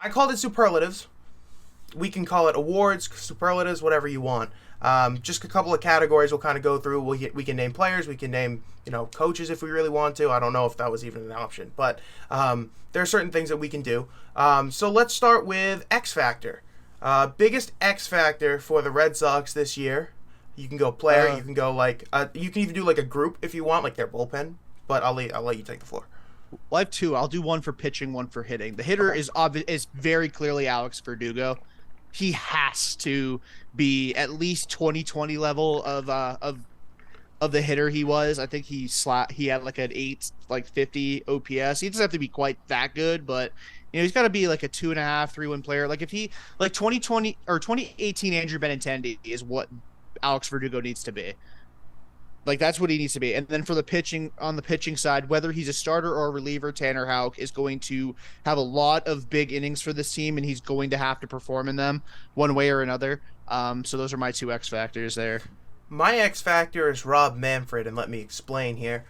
I called it superlatives. We can call it awards, superlatives, whatever you want. Just a couple of categories we'll kind of go through. We can name players, we can name coaches if we really want to. I don't know if that was even an option, but there are certain things that we can do. So let's start with X Factor. Biggest X Factor for the Red Sox this year. You can go player, you can go you can even do like a group if you want, like their bullpen. But I'll let you take the floor. Well, I have two. I'll do one for pitching, one for hitting. The hitter is very clearly Alex Verdugo. He has to be at least 2020 level of the hitter he was. I think he had like an 850 OPS. He doesn't have to be quite that good, but he's got to be like a 2.5, 3-win player. Like if he 2020 or 2018 Andrew Benintendi is what Alex Verdugo needs to be. Like that's what he needs to be. And then for the pitching, on the pitching side, whether he's a starter or a reliever, Tanner Houck is going to have a lot of big innings for this team, and he's going to have to perform in them one way or another. So those are my two X factors there. My X factor is Rob Manfred, and let me explain here.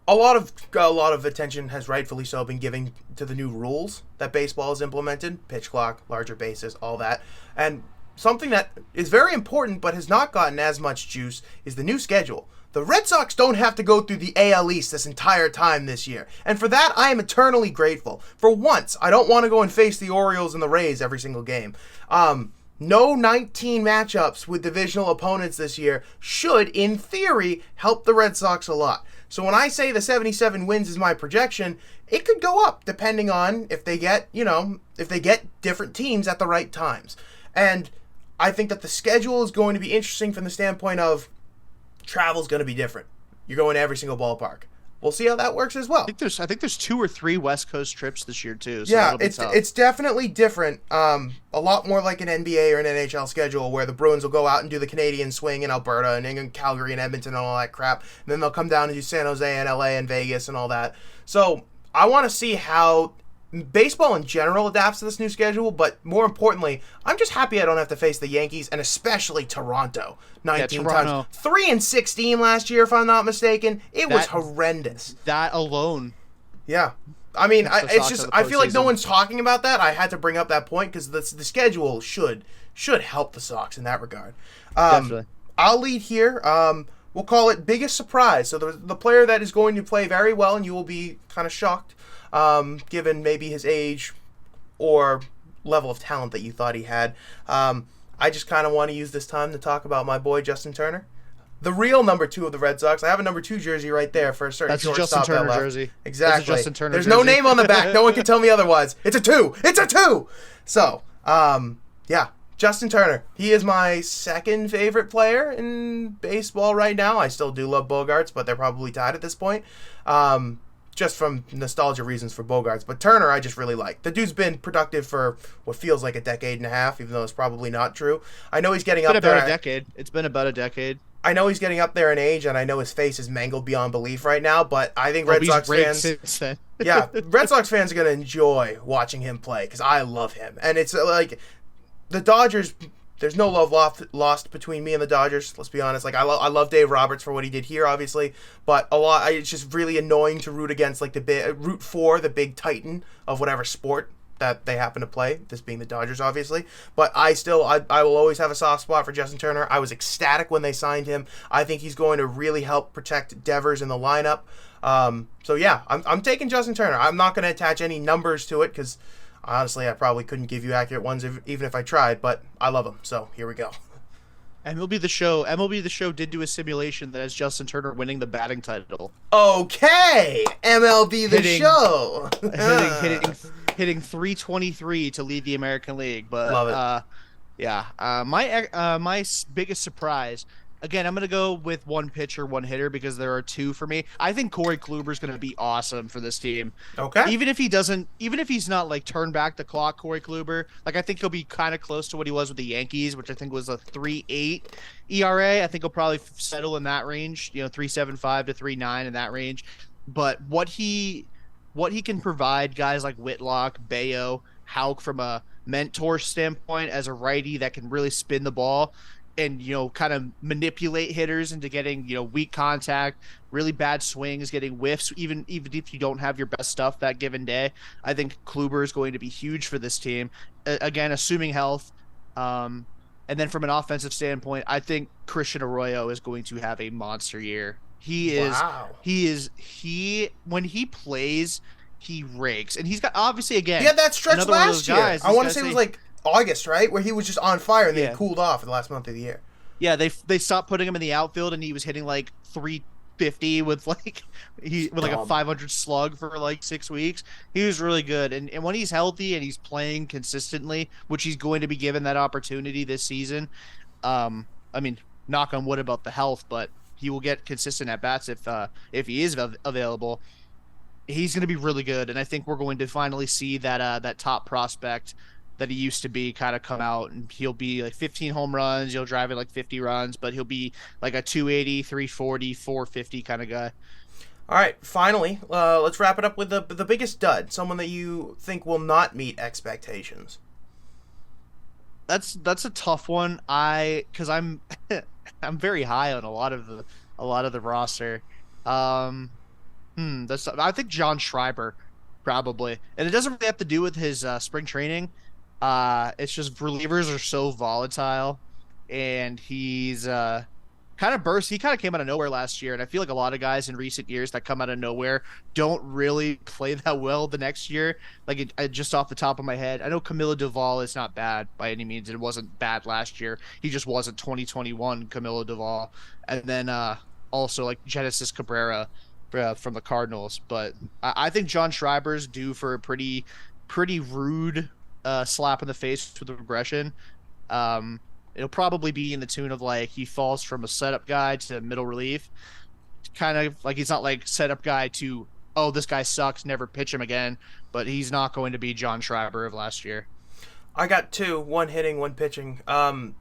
A lot of attention has rightfully so been given to the new rules that baseball has implemented: pitch clock, larger bases, all that, and something that is very important but has not gotten as much juice is the new schedule. The Red Sox don't have to go through the AL East this entire time this year. And for that, I am eternally grateful. For once, I don't want to go and face the Orioles and the Rays every single game. No 19 matchups with divisional opponents this year should, in theory, help the Red Sox a lot. So when I say the 77 wins is my projection, it could go up depending on if they get different teams at the right times. And I think that the schedule is going to be interesting from the standpoint of travel's going to be different. You're going to every single ballpark. We'll see how that works as well. I think there's 2 or 3 West Coast trips this year too. So yeah, it's definitely different. A lot more like an NBA or an NHL schedule where the Bruins will go out and do the Canadian swing in Alberta and in Calgary and Edmonton and all that crap. And then they'll come down and do San Jose and LA and Vegas and all that. So I want to see how baseball in general adapts to this new schedule, but more importantly, I'm just happy I don't have to face the Yankees and especially Toronto 19 times. 3-16 last year, if I'm not mistaken. It was horrendous. That alone. Yeah. I mean, I feel like no one's talking about that. I had to bring up that point because the schedule should help the Sox in that regard. Definitely. I'll lead here. We'll call it biggest surprise. So the player that is going to play very well, and you will be kind of shocked, given maybe his age or level of talent that you thought he had. I just kind of want to use this time to talk about my boy Justin Turner, the real number 2 of the Red Sox. I have a number 2 jersey right there for a certain That's a Justin Turner jersey. Exactly. That's a Justin Turner There's jersey. no name on the back. No one can tell me otherwise. It's a 2. It's a 2. So, yeah. Justin Turner. He is my second favorite player in baseball right now. I still do love Bogarts, but they're probably tied at this point. Just from nostalgia reasons for Bogarts. But Turner, I just really like. The dude's been productive for what feels like a decade and a half, even though it's probably not true. I know he's getting up there. It's been about a decade. I know he's getting up there in age, and I know his face is mangled beyond belief right now, but I think Red Sox fans... yeah, Red Sox fans are going to enjoy watching him play, because I love him. And it's like... The Dodgers, there's no love lost between me and the Dodgers. Let's be honest. Like I love Dave Roberts for what he did here, obviously, but it's just really annoying to root against root for the big titan of whatever sport that they happen to play. This being the Dodgers, obviously. But I will always have a soft spot for Justin Turner. I was ecstatic when they signed him. I think he's going to really help protect Devers in the lineup. So yeah, I'm taking Justin Turner. I'm not going to attach any numbers to it because. Honestly, I probably couldn't give you accurate ones even if I tried, but I love him, so here we go. MLB The Show did do a simulation that has Justin Turner winning the batting title. Okay, MLB The Show. hitting 323 to lead the American League, but love it. My biggest surprise. Again, I'm going to go with one pitcher, one hitter because there are 2 for me. I think Corey Kluber is going to be awesome for this team. Okay. Even if he's not like turn back the clock, Corey Kluber, like I think he'll be kind of close to what he was with the Yankees, which I think was a 3.8 ERA. I think he'll probably settle in that range, 3.75 to 3.9 in that range. But what he can provide guys like Whitlock, Bayo, Houck from a mentor standpoint as a righty that can really spin the ball and kind of manipulate hitters into getting weak contact, really bad swings, getting whiffs, even if you don't have your best stuff that given day. I think Kluber is going to be huge for this team. Again, assuming health. And then from an offensive standpoint, I think Christian Arroyo is going to have a monster year. Wow. He when he plays, he rakes, and he's got obviously again. He had that stretch another one of those last year. guys, I want to say it was like August, right, where he was just on fire and then Yeah. he cooled off for the last month of the year. Yeah, they stopped putting him in the outfield, and he was hitting like 350 with like a Dumb. 500 slug for like 6 weeks. He was really good, and when he's healthy and he's playing consistently, which he's going to be given that opportunity this season. I mean, knock on wood about the health, but he will get consistent at bats if he is available. He's going to be really good, and I think we're going to finally see that top prospect that he used to be kind of come out, and he'll be like 15 home runs. He'll drive it like 50 runs, but he'll be like a 280, 340, 450 kind of guy. All right, finally, let's wrap it up with the biggest dud, someone that you think will not meet expectations. That's a tough one. Because I'm I'm very high on a lot of the roster. I think John Schreiber probably, and it doesn't really have to do with his spring training. It's just relievers are so volatile, and he's kind of burst. He kind of came out of nowhere last year, and I feel like a lot of guys in recent years that come out of nowhere don't really play that well the next year. Like just off the top of my head, I know Camilo Doval is not bad by any means. It wasn't bad last year. He just wasn't 2021 Camilo Doval, and then also like Genesis Cabrera from the Cardinals. But I think John Schreiber's due for a pretty rude slap in the face with regression. It'll probably be in the tune of like he falls from a setup guy to middle relief, kind of like he's not like setup guy to, oh, this guy sucks, never pitch him again, but he's not going to be John Schreiber of last year. I got two, one hitting, one pitching.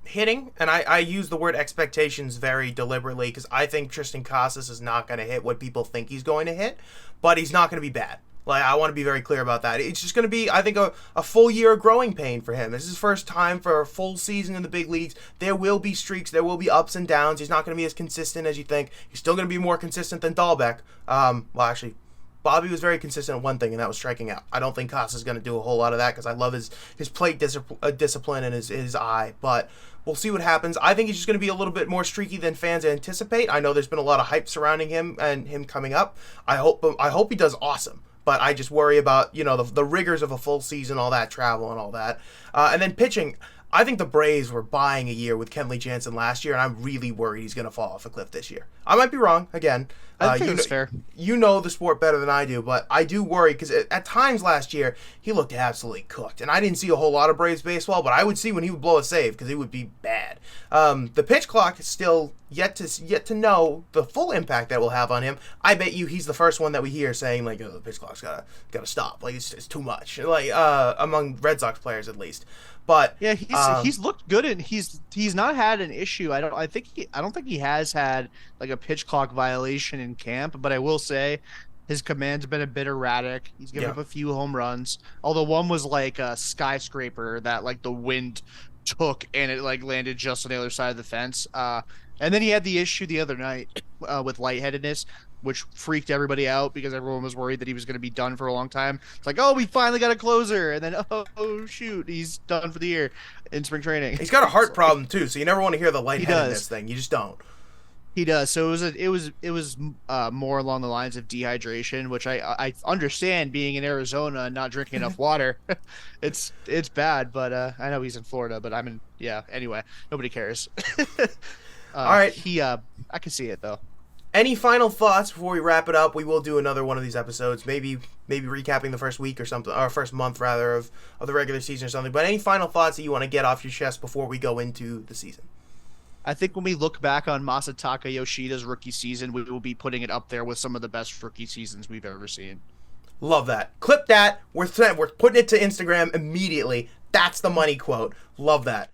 Hitting, and I use the word expectations very deliberately because I think Tristan Casas is not going to hit what people think he's going to hit, but he's not going to be bad. Like, I want to be very clear about that. It's just going to be, I think, a full year of growing pain for him. This is his first time for a full season in the big leagues. There will be streaks. There will be ups and downs. He's not going to be as consistent as you think. He's still going to be more consistent than Dahlbeck. Well, actually, Bobby was very consistent at one thing, and that was striking out. I don't think Casas is going to do a whole lot of that because I love his plate discipline and his eye. But we'll see what happens. I think he's just going to be a little bit more streaky than fans anticipate. I know there's been a lot of hype surrounding him and him coming up. I hope he does awesome. But I just worry about, the rigors of a full season, all that travel and all that. And then pitching, I think the Braves were buying a year with Kenley Jansen last year, and I'm really worried he's going to fall off a cliff this year. I might be wrong, again. I think that's fair. You know the sport better than I do, but I do worry because at times last year, he looked absolutely cooked. And I didn't see a whole lot of Braves baseball, but I would see when he would blow a save because it would be bad. The pitch clock is still yet to know the full impact that will have on him. I bet you he's the first one that we hear saying, like, oh, the pitch clock's gotta stop. Like, it's too much. Like, among Red Sox players, at least. But yeah, he's looked good, and he's not had an issue. I don't think he has had like a pitch clock violation in camp, but I will say his command's been a bit erratic. He's given up a few home runs, although one was like a skyscraper that like the wind took and it like landed just on the other side of the fence. And then he had the issue the other night with lightheadedness, which freaked everybody out because everyone was worried that he was going to be done for a long time. It's like, oh, we finally got a closer, and then oh shoot, he's done for the year in spring training. He's got a heart problem too, so you never want to hear the lightheadedness thing. You just don't. He does. So it was more along the lines of dehydration, which I understand being in Arizona and not drinking enough water. It's bad, but I know he's in Florida, but I'm in. Yeah. Anyway, nobody cares. All right. I can see it though. Any final thoughts before we wrap it up? We will do another one of these episodes, maybe recapping the first week or something, or first month rather of the regular season or something. But any final thoughts that you want to get off your chest before we go into the season? I think when we look back on Masataka Yoshida's rookie season, we will be putting it up there with some of the best rookie seasons we've ever seen. Love that. Clip that. We're putting it to Instagram immediately. That's the money quote. Love that.